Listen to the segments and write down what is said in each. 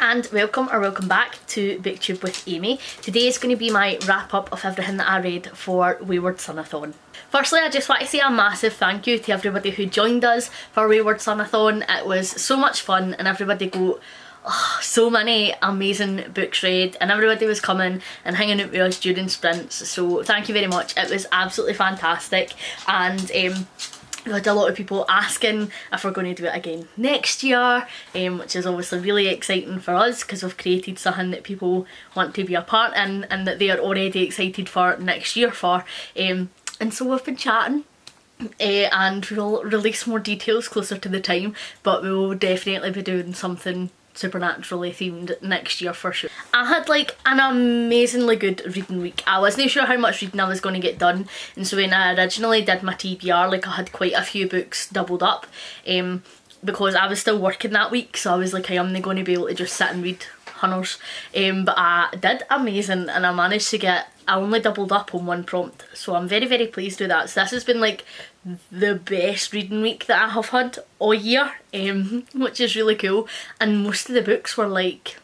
and welcome back to BookTube with Amy. Today is going to be my wrap up of everything that I read for WaywardSonAthon. Firstly, I just want to say a massive thank you to everybody who joined us for WaywardSonAthon. It was so much fun and everybody got so many amazing books read, and everybody was coming and hanging out with us during sprints, so thank you very much. It was absolutely fantastic, and we had a lot of people asking if we're going to do it again next year, which is obviously really exciting for us because we've created something that people want to be a part in and that they are already excited for next year for. And so we've been chatting, and we'll release more details closer to the time, but we will definitely be doing something supernaturally themed next year for sure. I had like an amazingly good reading week. I wasn't sure how much reading I was going to get done, and so when I originally did my TBR, like I had quite a few books doubled up because I was still working that week, so I was like, I am not going to be able to just sit and read hunters, but I did amazing and I managed to get, I only doubled up on one prompt, so I'm very pleased with that. So this has been like the best reading week that I have had all year, which is really cool, and most of the books were like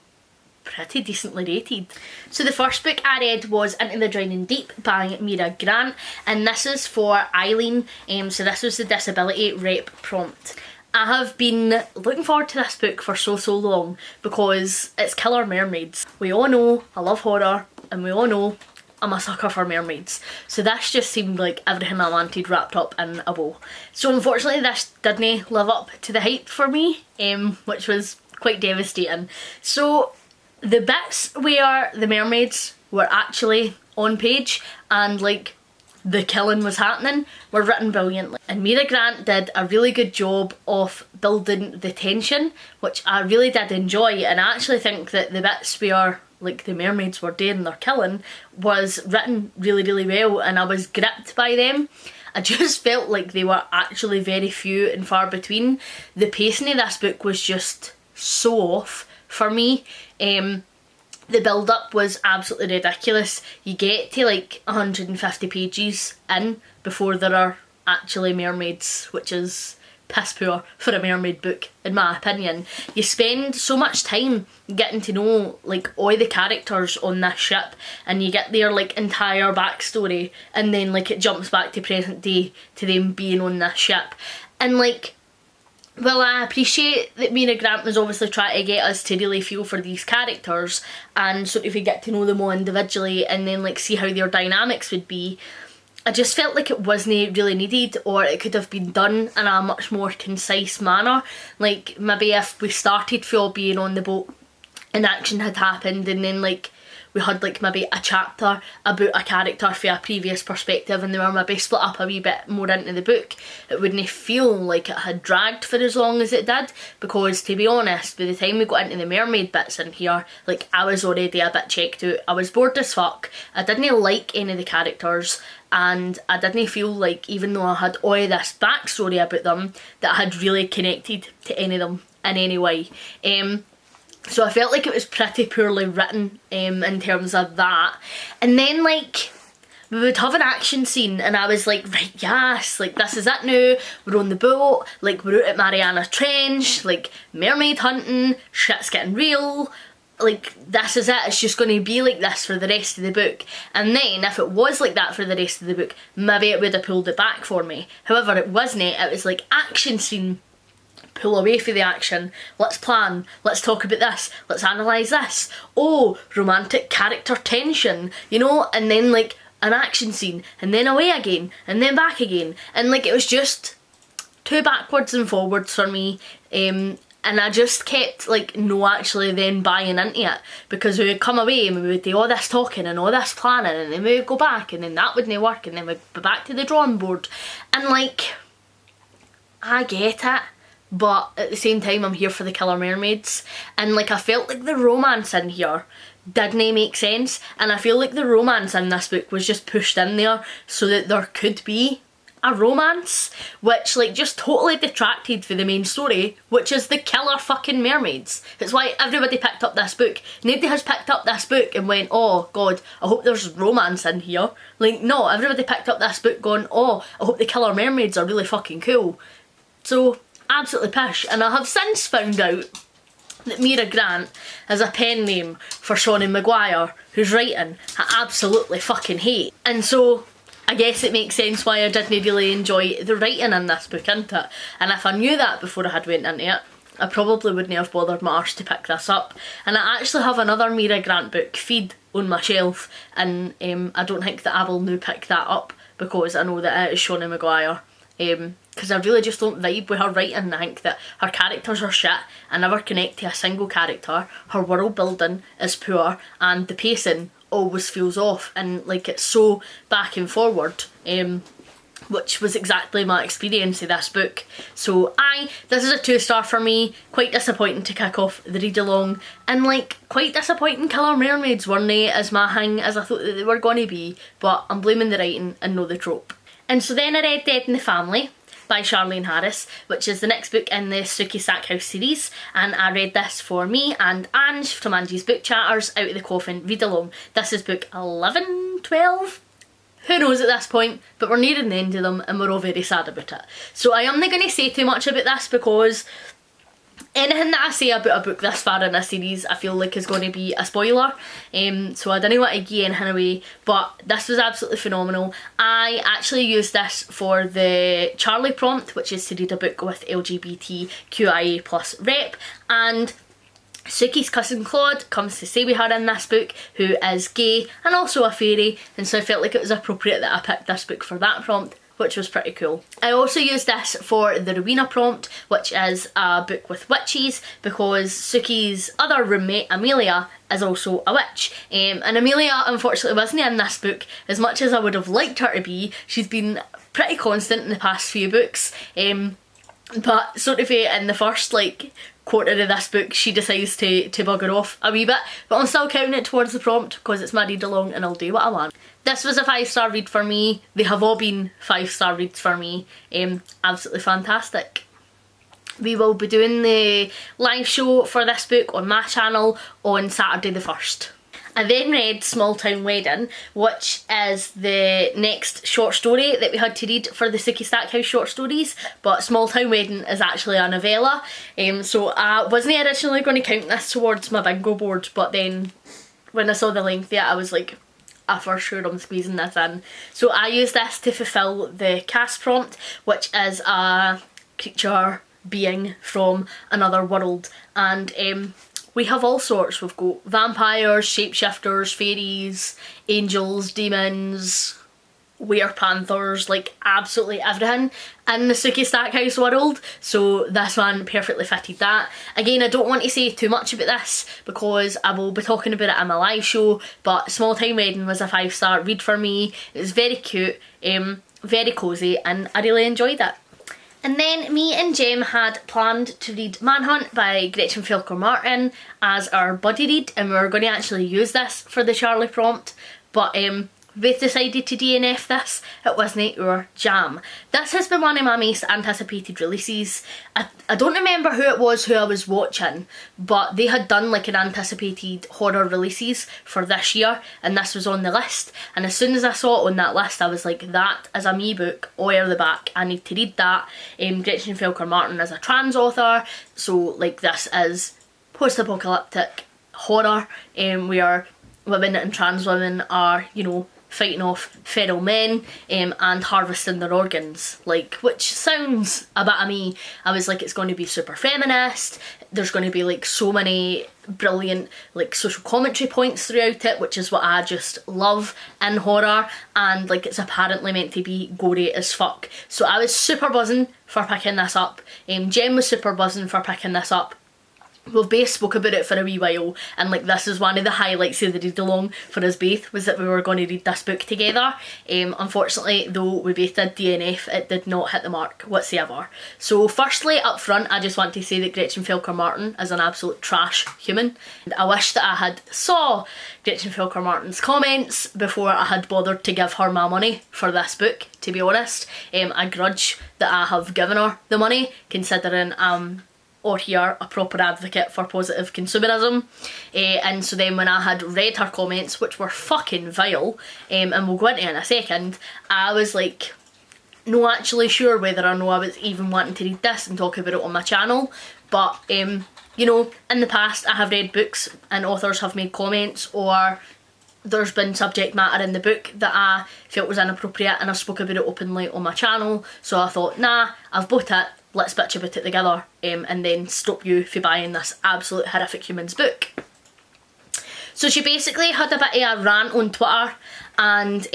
pretty decently rated. So the first book I read was Into the Drowning Deep by Mira Grant, and this is for Eileen, so this was the disability rep prompt. I have been looking forward to this book for so long because it's killer mermaids. We all know I love horror, and we all know I'm a sucker for mermaids, so this just seemed like everything I wanted wrapped up in a bow. So unfortunately this didn't live up to the hype for me, which was quite devastating. So the bits where the mermaids were actually on page and like the killing was happening were written brilliantly, and Mira Grant did a really good job of building the tension, which I really did enjoy. And I actually think that the bits where like the mermaids were doing their killing was written really well, and I was gripped by them. I just felt like they were actually very few and far between. The pacing of this book was just so off for me. The build up was absolutely ridiculous. You get to like 150 pages in before there are actually mermaids, which is piss poor for a mermaid book in my opinion. You spend so much time getting to know like all the characters on this ship, and you get their like entire backstory, and then like it jumps back to present day to them being on this ship. And like, well, I appreciate that Mira Grant was obviously trying to get us to really feel for these characters and sort of get to know them all individually and then like see how their dynamics would be. I just felt like it wasn't really needed, or it could have been done in a much more concise manner. Like maybe if we started for all being on the boat and action had happened, and then like we had like maybe a chapter about a character from a previous perspective, and they were maybe split up a wee bit more into the book, it wouldn't feel like it had dragged for as long as it did. Because to be honest, by the time we got into the mermaid bits in here, like I was already a bit checked out. I was bored as fuck. I didn't like any of the characters, and I didn't feel like, even though I had all this backstory about them, that I had really connected to any of them in any way. So I felt like it was pretty poorly written in terms of that. And then like we would have an action scene and I was like, right, yes, like this is it now, we're on the boat, like we're out at Mariana Trench, like mermaid hunting, shit's getting real, like this is it, it's just going to be like this for the rest of the book. And then if it was like that for the rest of the book, maybe it would have pulled it back for me. However, it wasn't. It was like action scene, pull away from the action, let's plan, let's talk about this, let's analyse this, oh, romantic character tension, you know, and then like an action scene, and then away again, and then back again, and like it was just too backwards and forwards for me, and I just kept like no actually then buying into it, because we would come away and we would do all this talking and all this planning, and then we would go back and then that wouldn't work, and then we'd be back to the drawing board, and like I get it, but at the same time I'm here for the killer mermaids, and like I felt like the romance in here didn't make sense, and I feel like the romance in this book was just pushed in there so that there could be a romance, which like just totally detracted from the main story, which is the killer fucking mermaids. It's why everybody picked up this book. Nobody has picked up this book and went, oh god, I hope there's romance in here. Like no, everybody picked up this book going, oh, I hope the killer mermaids are really fucking cool. So absolutely pish. And I have since found out that Mira Grant is a pen name for Seanan Maguire, whose writing I absolutely fucking hate. And so I guess it makes sense why I didn't really enjoy the writing in this book, innit it? And if I knew that before I had went into it, I probably wouldn't have bothered my arse to pick this up. And I actually have another Mira Grant book, Feed, on my shelf, and I don't think that I will now pick that up because I know that it is Seanan Maguire. Because I really just don't vibe with her writing, and I think that her characters are shit. I never connect to a single character. Her world building is poor, and the pacing always feels off, and like it's so back and forward, which was exactly my experience of this book. So this is a 2-star for me. Quite disappointing to kick off the read along, and like quite disappointing killer mermaids weren't they as my thing as I thought that they were going to be, but I'm blaming the writing and not the trope. And so then I read Dead in the Family by Charlene Harris, which is the next book in the Sookie Stackhouse series, and I read this for me and Ange from Angie's Book Chatters Out of the Coffin read along. This is book 11, 12? Who knows at this point, but we're nearing the end of them and we're all very sad about it. So I am not going to say too much about this because anything that I say about a book this far in a series I feel like is going to be a spoiler, so I don't want to give anything away, but this was absolutely phenomenal. I actually used this for the Charlie prompt, which is to read a book with LGBTQIA plus rep, and Sookie's cousin Claude comes to stay with her in this book, who is gay and also a fairy, and so I felt like it was appropriate that I picked this book for that prompt, which was pretty cool. I also used this for the Rowena prompt, which is a book with witches, because Sookie's other roommate, Amelia, is also a witch. And Amelia unfortunately wasn't in this book as much as I would have liked her to be. She's been pretty constant in the past few books, but sort of in the first like quarter of this book she decides to bugger off a wee bit, but I'm still counting it towards the prompt because it's my read along and I'll do what I want. This was a 5-star read for me. They have all been 5-star reads for me. Absolutely fantastic. We will be doing the live show for this book on my channel on Saturday the 1st. I then read Small Town Wedding, which is the next short story that we had to read for the Sookie Stackhouse short stories, but Small Town Wedding is actually a novella, so I wasn't originally going to count this towards my bingo board, but then when I saw the length of it I was like, for sure I'm squeezing this in. So I used this to fulfill the cast prompt, which is a creature being from another world, and we have all sorts. We've got vampires, shapeshifters, fairies, angels, demons, werepanthers, like absolutely everything in the Sookie Stackhouse world, so this one perfectly fitted that. Again, I don't want to say too much about this because I will be talking about it in my live show, but Small Time Wedding was a 5-star read for me. It was very cute, very cosy, and I really enjoyed it. And then me and Jem had planned to read Manhunt by Gretchen Felker Martin as our buddy read, and we were going to actually use this for the Charlie prompt, but both decided to DNF this. It wasn't our jam. This has been one of my most anticipated releases. I don't remember who it was who I was watching, but they had done like an anticipated horror releases for this year, and this was on the list, and as soon as I saw it on that list I was like, that is a me book, oyer the back, I need to read that. Gretchen Felker Martin is a trans author, so like this is post-apocalyptic horror where women and trans women are, you know, fighting off feral men and harvesting their organs, like, which sounds a bit of me. I was like, it's going to be super feminist, there's going to be like so many brilliant like social commentary points throughout it, which is what I just love in horror, and like it's apparently meant to be gory as fuck. So I was super buzzing for picking this up. Jem was super buzzing for picking this up. We've both spoke about it for a wee while, and like this is one of the highlights of the read along for us both, was that we were going to read this book together. Unfortunately though, we both did DNF, it did not hit the mark whatsoever. So firstly, up front, I just want to say that Gretchen Felker Martin is an absolute trash human. And I wish that I had saw Gretchen Felker Martin's comments before I had bothered to give her my money for this book, to be honest. I grudge that I have given her the money, considering or here a proper advocate for positive consumerism, and so then when I had read her comments, which were fucking vile, and we'll go into it in a second, I was like, not actually sure whether or no I was even wanting to read this and talk about it on my channel, but you know, in the past I have read books and authors have made comments, or there's been subject matter in the book that I felt was inappropriate and I've spoken about it openly on my channel, so I thought, nah, I've bought it, let's bitch about it together, and then stop you from buying this absolute horrific human's book. So she basically had a bit of a rant on Twitter, and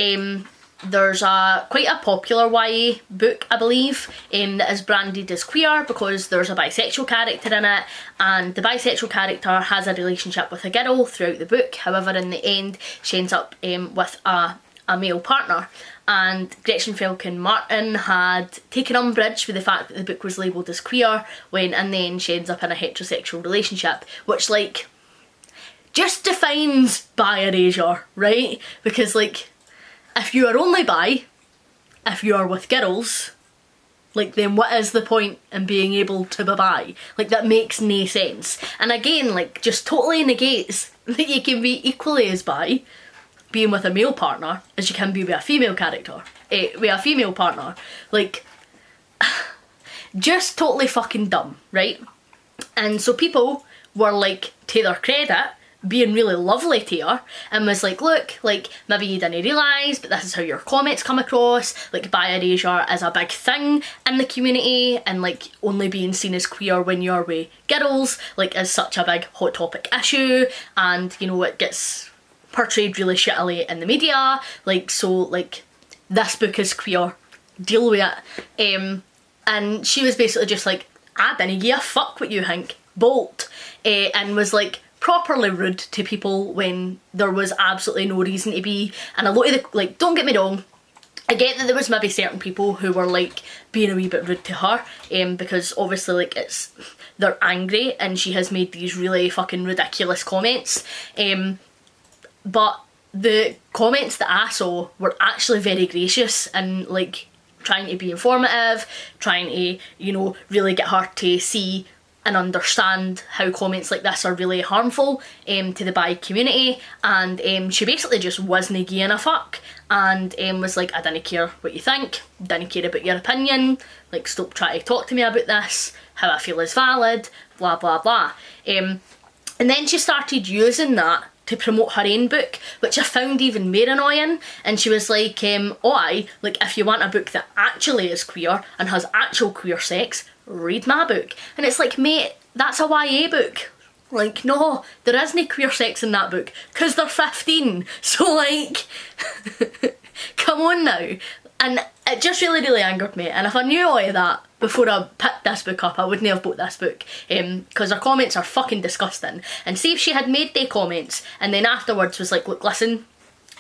there's quite a popular YA book, I believe, that is branded as queer because there's a bisexual character in it, and the bisexual character has a relationship with a girl throughout the book. However, in the end, she ends up with a male partner. And Gretchen Falcon Martin had taken umbrage with the fact that the book was labelled as queer, when in the end she ends up in a heterosexual relationship, which, like, just defines bi erasure, right? Because, like, if you are only bi, if you are with girls, like, then what is the point in being able to be bi? Like, that makes no sense. And again, like, just totally negates that you can be equally as bi being with a male partner as you can be with a female character, with a female partner. Like, just totally fucking dumb, right? And so people were, like, to their credit, being really lovely to her and was like, look, like, maybe you didn't realise, but this is how your comments come across, like, bi erasure is a big thing in the community, and, like, only being seen as queer when you're with girls, like, is such a big hot topic issue, and, you know, it gets portrayed really shittily in the media, like, so, like, this book is queer, deal with it. And she was basically just like, I didn't give a fuck what you think, bolt, and was, like, properly rude to people when there was absolutely no reason to be. And a lot of the, like, don't get me wrong, I get that there was maybe certain people who were, like, being a wee bit rude to her, because obviously, like, they're angry and she has made these really fucking ridiculous comments, but the comments that I saw were actually very gracious and, like, trying to be informative, trying to, you know, really get her to see and understand how comments like this are really harmful to the bi community. And she basically just wasn't giving a fuck, and was like, I didn't care what you think, didn't care about your opinion, like, stop trying to talk to me about this, how I feel is valid, blah blah blah. And then she started using that to promote her own book, which I found even more annoying. And she was like, like, if you want a book that actually is queer and has actual queer sex, read my book. And it's like, mate, that's a YA book. Like, no, there isn't queer sex in that book, because they're 15, so, like, come on now. And it just really, really angered me, and if I knew all of that before I picked this book up, I wouldn't have bought this book, because her comments are fucking disgusting. And see if she had made the comments and then afterwards was like, look, listen,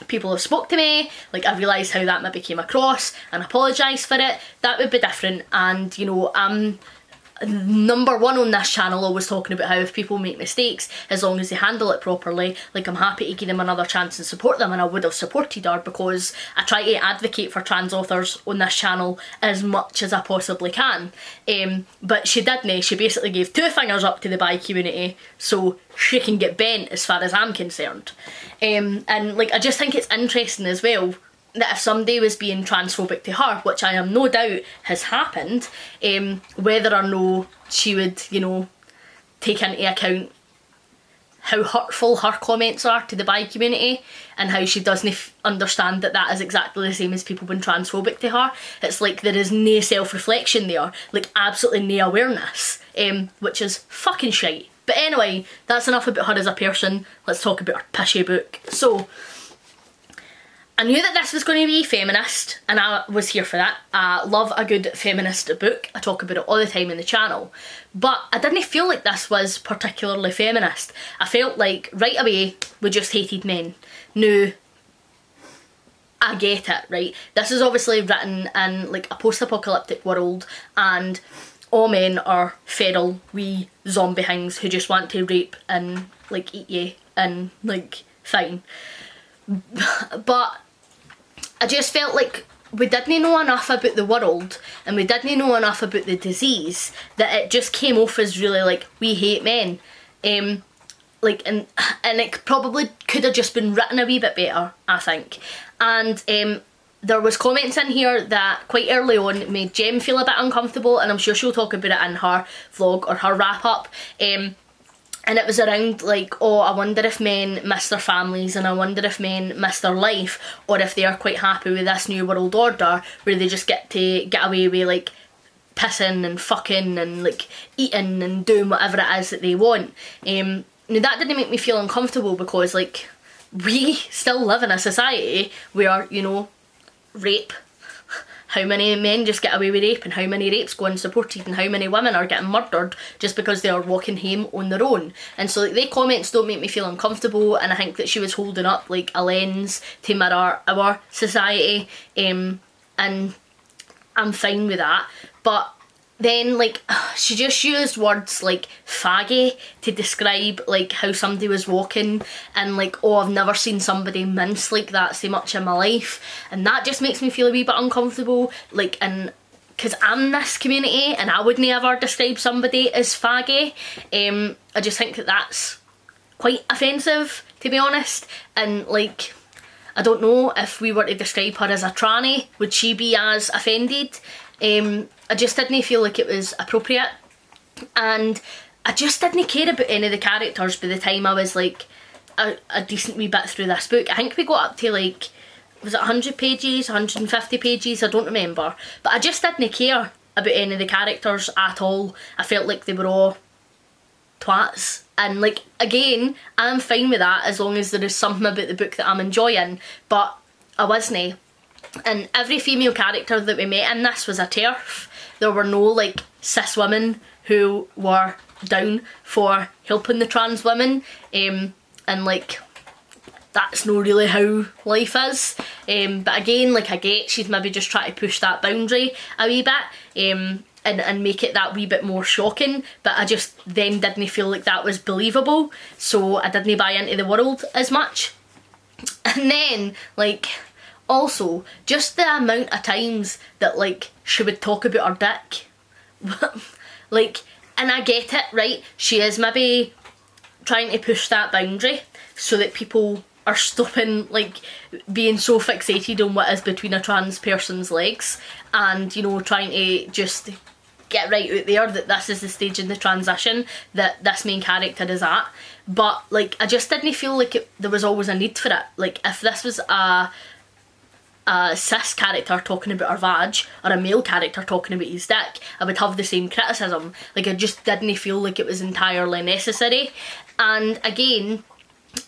people have spoke to me, like, I realised how that maybe came across and apologised for it, that would be different. And, you know, I'm number one on this channel always talking about how if people make mistakes, as long as they handle it properly, like, I'm happy to give them another chance and support them, and I would have supported her because I try to advocate for trans authors on this channel as much as I possibly can. But she didn't. She basically gave two fingers up to the bi community so she can get bent as far as I'm concerned. And, like, I just think it's interesting as well that if somebody was being transphobic to her, which I am no doubt has happened, whether or no she would, you know, take into account how hurtful her comments are to the bi community and how she doesn't understand that that is exactly the same as people being transphobic to her. It's like there is no self-reflection there, like absolutely no awareness, which is fucking shite. But anyway, that's enough about her as a person. Let's talk about her pishy book. So, I knew that this was going to be feminist, and I was here for that. I love a good feminist book. I talk about it all the time in the channel. But I didn't feel like this was particularly feminist. I felt like right away we just hated men. Now, I get it, right? This is obviously written in, like, a post-apocalyptic world, and all men are feral wee zombie things who just want to rape and, like, eat you and, like, fine. But I just felt like we didn't know enough about the world and we didn't know enough about the disease that it just came off as really like, we hate men. Like, and it probably could have just been written a wee bit better, I think. And there was comments in here that quite early on made Jem feel a bit uncomfortable, and I'm sure she'll talk about it in her vlog or her wrap up. And it was around like, oh, I wonder if men miss their families, and I wonder if men miss their life, or if they are quite happy with this new world order where they just get to get away with like pissing and fucking and like eating and doing whatever it is that they want. Now that didn't make me feel uncomfortable, because like we still live in a society where, you know, rape, how many men just get away with rape, and how many rapes go unsupported, and how many women are getting murdered just because they are walking home on their own. And so like, their comments don't make me feel uncomfortable, and I think that she was holding up like a lens to mirror our society, and I'm fine with that. But then like she just used words like faggy to describe like how somebody was walking, and like, oh, I've never seen somebody mince like that so much in my life, and that just makes me feel a wee bit uncomfortable, like, and because I'm in this community and I wouldn't ever describe somebody as faggy. I just think that that's quite offensive, to be honest, and like I don't know if we were to describe her as a tranny, would she be as offended? I just didn't feel like it was appropriate, and I just didn't care about any of the characters by the time I was like a decent wee bit through this book. I think we got up to like, was it 100 pages, 150 pages, I don't remember, but I just didn't care about any of the characters at all. I felt like they were all twats, and like, again, I'm fine with that as long as there is something about the book that I'm enjoying, but I wasn't. And every female character that we met in this was a TERF. There were no like cis women who were down for helping the trans women, and like that's not really how life is. But again, like, I get she's maybe just trying to push that boundary a wee bit, and make it that wee bit more shocking, but I just then didn't feel like that was believable, so I didn't buy into the world as much. And then like, also, just the amount of times that like she would talk about her dick. Like, and I get it, right? She is maybe trying to push that boundary so that people are stopping like being so fixated on what is between a trans person's legs, and, you know, trying to just get right out there that this is the stage in the transition that this main character is at. But like, I just didn't feel like there was always a need for it. Like, if this was a cis character talking about her vag, or a male character talking about his dick, I would have the same criticism. Like, I just didn't feel like it was entirely necessary. And again,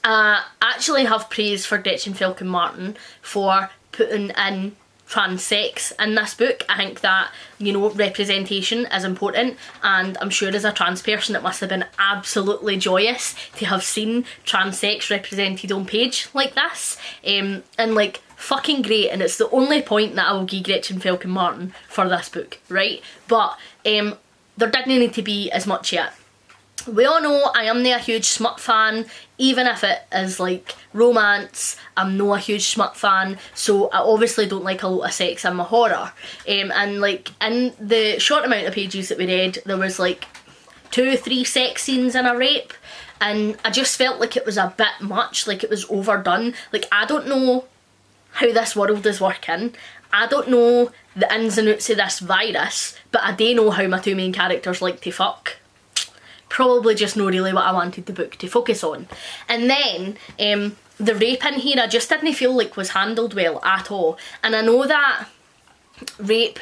I actually have praise for Gretchen Falcon Martin for putting in trans sex in this book. I think that, you know, representation is important, and I'm sure as a trans person it must have been absolutely joyous to have seen trans sex represented on page like this, and like, fucking great. And it's the only point that I will give Gretchen Falcon Martin for this book, right? But there didn't need to be as much yet. We all know I am not a huge smut fan, even if it is like romance. I'm not a huge smut fan, so I obviously don't like a lot of sex in my horror. And like, in the short amount of pages that we read, there was like 2 or 3 sex scenes and a rape, and I just felt like it was a bit much, like it was overdone. Like, I don't know how this world is working, I don't know the ins and outs of this virus, but I do know how my 2 main characters like to fuck. Probably just not really what I wanted the book to focus on. And then the rape in here, I just didn't feel like was handled well at all. And I know that rape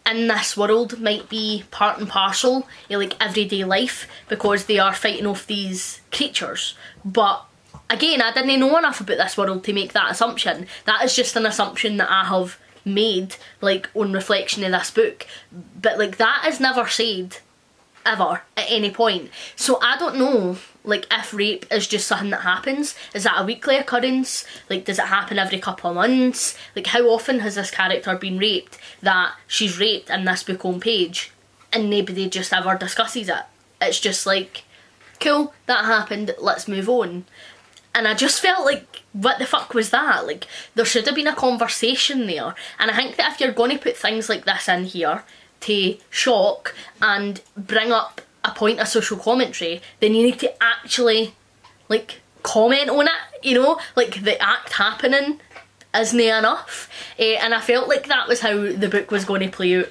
in this world might be part and parcel of like everyday life, because they are fighting off these creatures, but again, I didn't know enough about this world to make that assumption. That is just an assumption that I have made, like, on reflection of this book. But like, that is never said ever at any point. So I don't know, like, if rape is just something that happens. Is that a weekly occurrence? Like, does it happen every couple of months? Like, how often has this character been raped that she's raped in this book on page and nobody just ever discusses it? It's just like, cool, that happened, let's move on. And I just felt like, what the fuck was that? Like, there should have been a conversation there. And I think that if you're going to put things like this in here to shock and bring up a point of social commentary, then you need to actually, like, comment on it, you know? Like, the act happening isn't enough, and I felt like that was how the book was going to play out.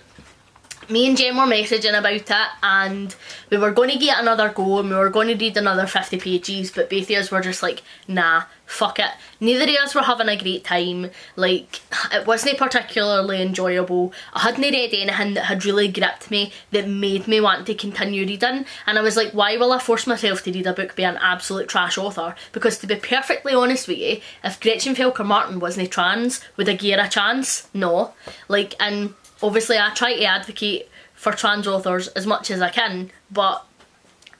Me and Jen were messaging about it, and we were going to get another go and we were going to read another 50 pages, but both of us were just like, nah, fuck it. Neither of us were having a great time. Like, it wasn't particularly enjoyable. I hadn't read anything that had really gripped me, that made me want to continue reading, and I was like, why will I force myself to read a book by an absolute trash author? Because to be perfectly honest with you, if Gretchen Felker Martin wasn't trans, would I give her a chance? No. Like, and obviously I try to advocate for trans authors as much as I can, but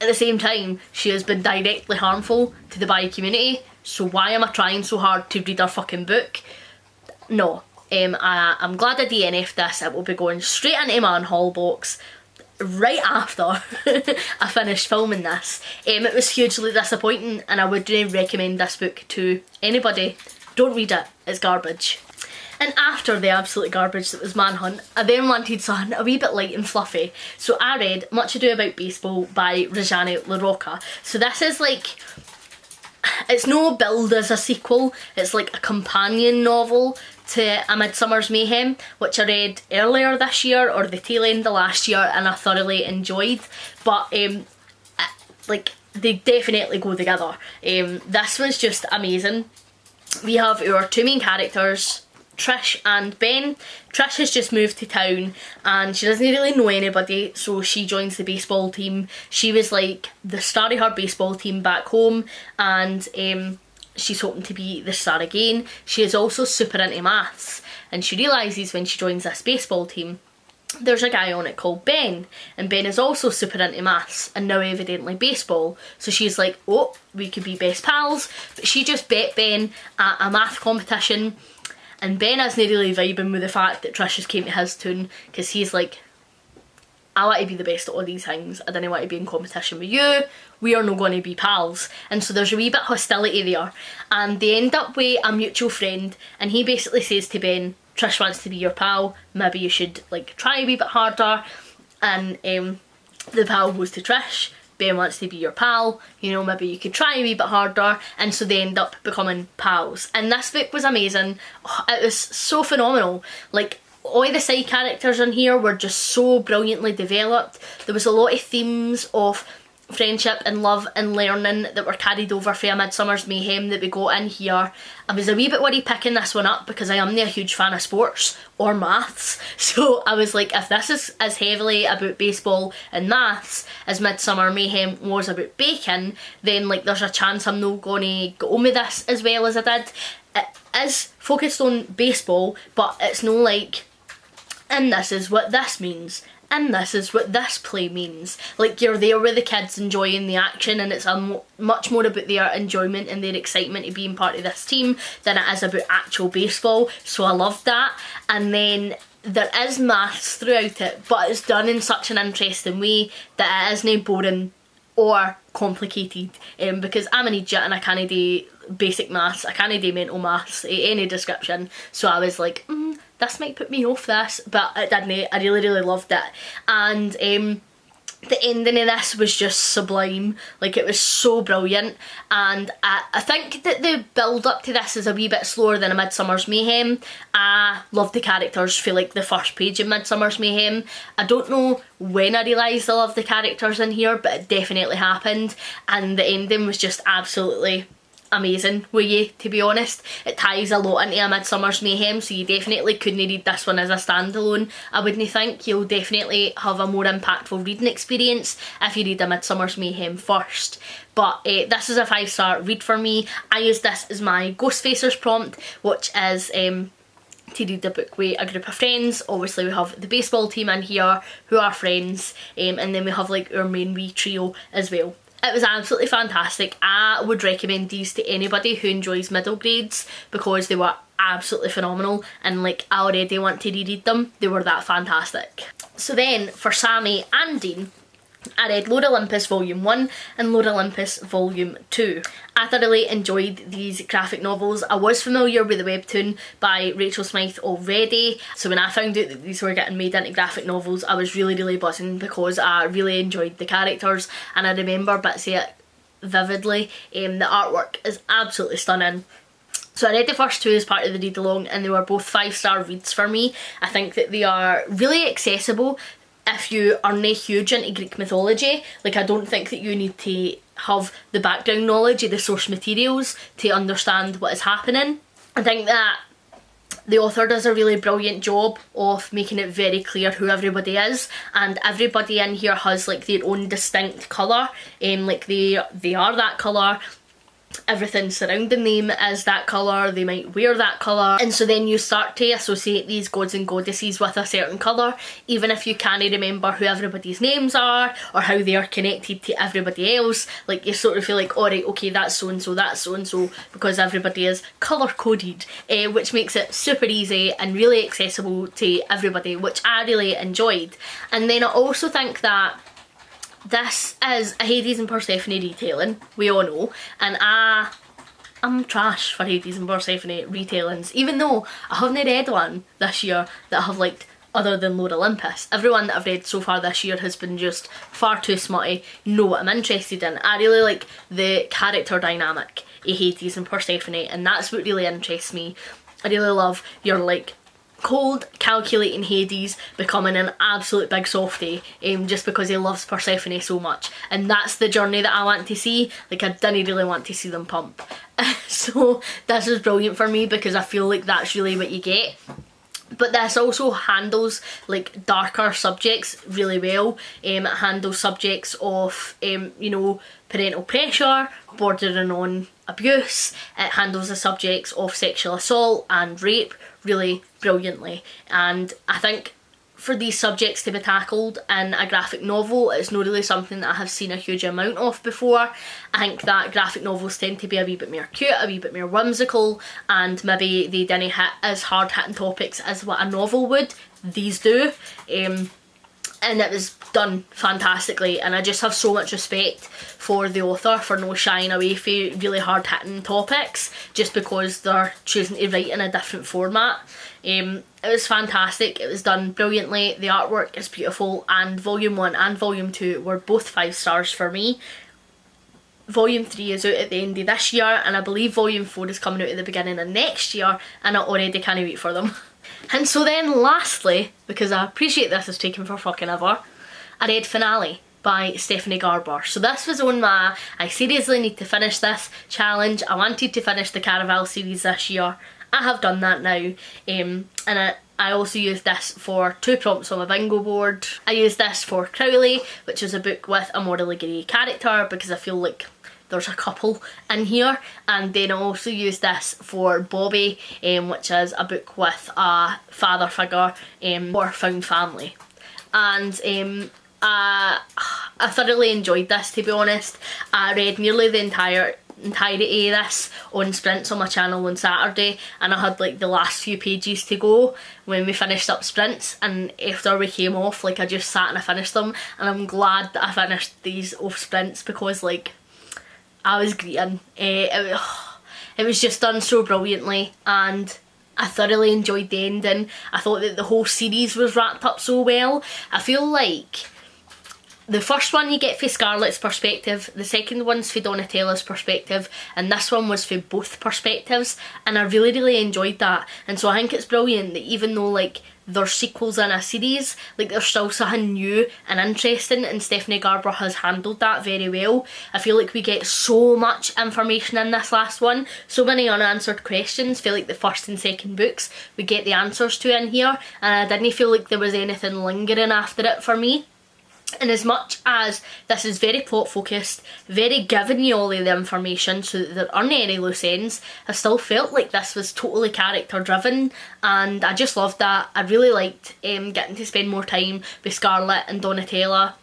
at the same time she has been directly harmful to the bi community, so why am I trying so hard to read her fucking book? No. I'm glad I DNF'd this. It will be going straight into my unhaul box right after I finished filming this. It was hugely disappointing and I wouldn't recommend this book to anybody. Don't read it, it's garbage. And after the absolute garbage that was Manhunt, I then wanted something a wee bit light and fluffy. So I read Much Ado About Baseball by Rejane LaRocca. So this is like, it's no billed as a sequel, it's like a companion novel to A Midsummer's Mayhem, which I read earlier this year or the tail end of last year, and I thoroughly enjoyed. But like, they definitely go together. This was just amazing. We have our two main characters, Trish and Ben. Trish has just moved to town and she doesn't really know anybody, so she joins the baseball team. She was like the star of her baseball team back home, and she's hoping to be the star again. She is also super into maths, and she realises when she joins this baseball team there's a guy on it called Ben, and Ben is also super into maths and now evidently baseball, so she's like, oh, we could be best pals. But she just bet Ben at a math competition, and Ben isn't really vibing with the fact that Trish has came to his tune, because he's like, I want to be the best at all these things, I don't want to be in competition with you, we are not going to be pals. And so there's a wee bit of hostility there, and they end up with a mutual friend, and he basically says to Ben, Trish wants to be your pal, maybe you should like try a wee bit harder. And the pal goes to Trish, Ben wants to be your pal, you know, maybe you could try a wee bit harder, and so they end up becoming pals. And this book was amazing. Oh, it was so phenomenal. Like, all the side characters in here were just so brilliantly developed. There was a lot of themes of friendship and love and learning that were carried over from A Midsummer's Mayhem that we got in here. I was a wee bit worried picking this one up because I am not a huge fan of sports or maths, so I was like, if this is as heavily about baseball and maths as Midsummer Mayhem was about bacon, then like there's a chance I'm not going to get on with this as well as I did. It is focused on baseball, but it's no like, and this is what this means, and this is what this play means. Like, you're there with the kids enjoying the action, and it's much more about their enjoyment and their excitement of being part of this team than it is about actual baseball, so I loved that. And then there is maths throughout it, but it's done in such an interesting way that it isn't boring or complicated, because I'm an idiot and I can't do basic maths, I can't do mental maths, any description, so I was like, this might put me off this, but it didn't. I really loved it. And the ending of this was just sublime. Like, it was so brilliant, and I think that the build up to this is a wee bit slower than A Midsummer's Mayhem. I love the characters for like the first page of Midsummer's Mayhem. I don't know when I realised I loved the characters in here, but it definitely happened, and the ending was just absolutely amazing with you, to be honest. It ties a lot into A Midsummer's Mayhem, so you definitely couldn't read this one as a standalone. I wouldn't think. You'll definitely have a more impactful reading experience if you read A Midsummer's Mayhem first. But this is a 5-star read for me. I used this as my Ghostfacers prompt, which is to read the book with a group of friends. Obviously we have the baseball team in here who are friends, and then we have like our main wee trio as well. It was absolutely fantastic. I would recommend these to anybody who enjoys middle grades because they were absolutely phenomenal, and like, I already want to reread them. They were that fantastic. So then for Sammy and Dean, I read Lord Olympus Volume 1 and Lord Olympus Volume 2. I thoroughly enjoyed these graphic novels. I was familiar with the webtoon by Rachel Smythe already, so when I found out that these were getting made into graphic novels, I was really buzzing because I really enjoyed the characters and I remember bits of it vividly. The artwork is absolutely stunning. So I read the first two as part of the read along and they were both 5-star reads for me. I think that they are really accessible if you aren't huge into Greek mythology. Like, I don't think that you need to have the background knowledge of the source materials to understand what is happening. I think that the author does a really brilliant job of making it very clear who everybody is, and everybody in here has like their own distinct colour, like they are that colour. Everything surrounding them is that colour, they might wear that colour, and so then you start to associate these gods and goddesses with a certain colour, even if you can't remember who everybody's names are or how they are connected to everybody else. Like, you sort of feel like, alright, okay, that's so and so, that's so and so, because everybody is colour coded, which makes it super easy and really accessible to everybody, which I really enjoyed. And then I also think that this is a Hades and Persephone retelling, we all know, and I'm trash for Hades and Persephone retellings, even though I haven't read one this year that I have liked other than Lord Olympus. Everyone that I've read so far this year has been just far too smutty. You know what I'm interested in. I really like the character dynamic of Hades and Persephone, and that's what really interests me. I really love your like cold, calculating Hades becoming an absolute big softie just because he loves Persephone so much, and that's the journey that I want to see. Like, I didn't really want to see them pump. So this is brilliant for me because I feel like that's really what you get. But this also handles like darker subjects really well. It handles subjects of you know, parental pressure, bordering on abuse. It handles the subjects of sexual assault and rape really brilliantly, and I think for these subjects to be tackled in a graphic novel, it's not really something that I have seen a huge amount of before. I think that graphic novels tend to be a wee bit more cute, a wee bit more whimsical, and maybe they didn't hit as hard hitting topics as what a novel would. These do, and it was done fantastically, and I just have so much respect for the author for no shying away from really hard hitting topics just because they're choosing to write in a different format. It was fantastic, it was done brilliantly, the artwork is beautiful, and volume 1 and volume 2 were both 5 stars for me. Volume 3 is out at the end of this year, and I believe volume 4 is coming out at the beginning of next year, and I already can't wait for them. And so then lastly, because I appreciate this is taking for fucking ever, I read Finale by Stephanie Garber. So this was on my I seriously need to finish this challenge. I wanted to finish the Caraval series this year. I have done that now, and I also used this for 2 prompts on my bingo board. I used this for Crowley, which is a book with a morally grey character, because I feel like there's a couple in here, and then I also used this for Bobby, which is a book with a father figure or found family, and I thoroughly enjoyed this, to be honest. I read nearly the entirety of this on sprints on my channel on Saturday, and I had like the last few pages to go when we finished up sprints, and after we came off, like, I just sat and I finished them, and I'm glad that I finished these off sprints because like I was greeting. It was just done so brilliantly, and I thoroughly enjoyed the ending. I thought that the whole series was wrapped up so well. I feel like the first one you get from Scarlett's perspective, the second one's from Donatella's perspective, and this one was for both perspectives, and I really enjoyed that. And so I think it's brilliant that even though like there's sequels in a series, like there's still something new and interesting, and Stephanie Garber has handled that very well. I feel like we get so much information in this last one, so many unanswered questions. I feel like the first and second books we get the answers to in here, and I didn't feel like there was anything lingering after it for me. And as much as this is very plot focused, very giving you all of the information so that there aren't any loose ends, I still felt like this was totally character driven, and I just loved that. I really liked getting to spend more time with Scarlett and Donatella.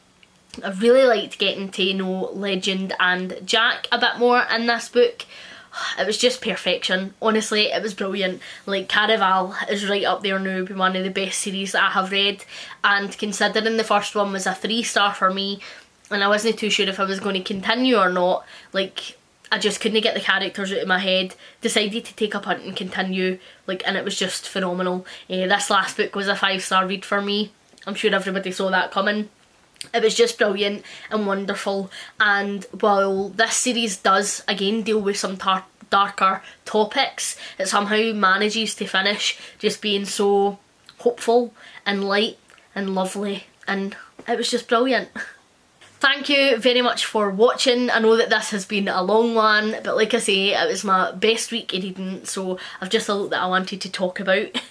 I really liked getting to know Legend and Jack a bit more in this book. It was just perfection. Honestly, it was brilliant. Like, Caraval is right up there now with one of the best series that I have read, and considering the first one was a 3-star for me and I wasn't too sure if I was going to continue or not, like, I just couldn't get the characters out of my head, decided to take a punt and continue, like, and it was just phenomenal. This last book was a 5-star read for me. I'm sure everybody saw that coming. It was just brilliant and wonderful, and while this series does again deal with some darker topics, it somehow manages to finish just being so hopeful and light and lovely, and it was just brilliant. Thank you very much for watching. I know that this has been a long one, but like I say, it was my best week of reading, so I've just a lot that I wanted to talk about.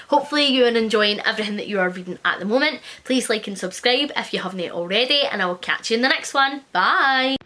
Hopefully you are enjoying everything that you are reading at the moment. Please like and subscribe if you haven't already, and I will catch you in the next one. Bye!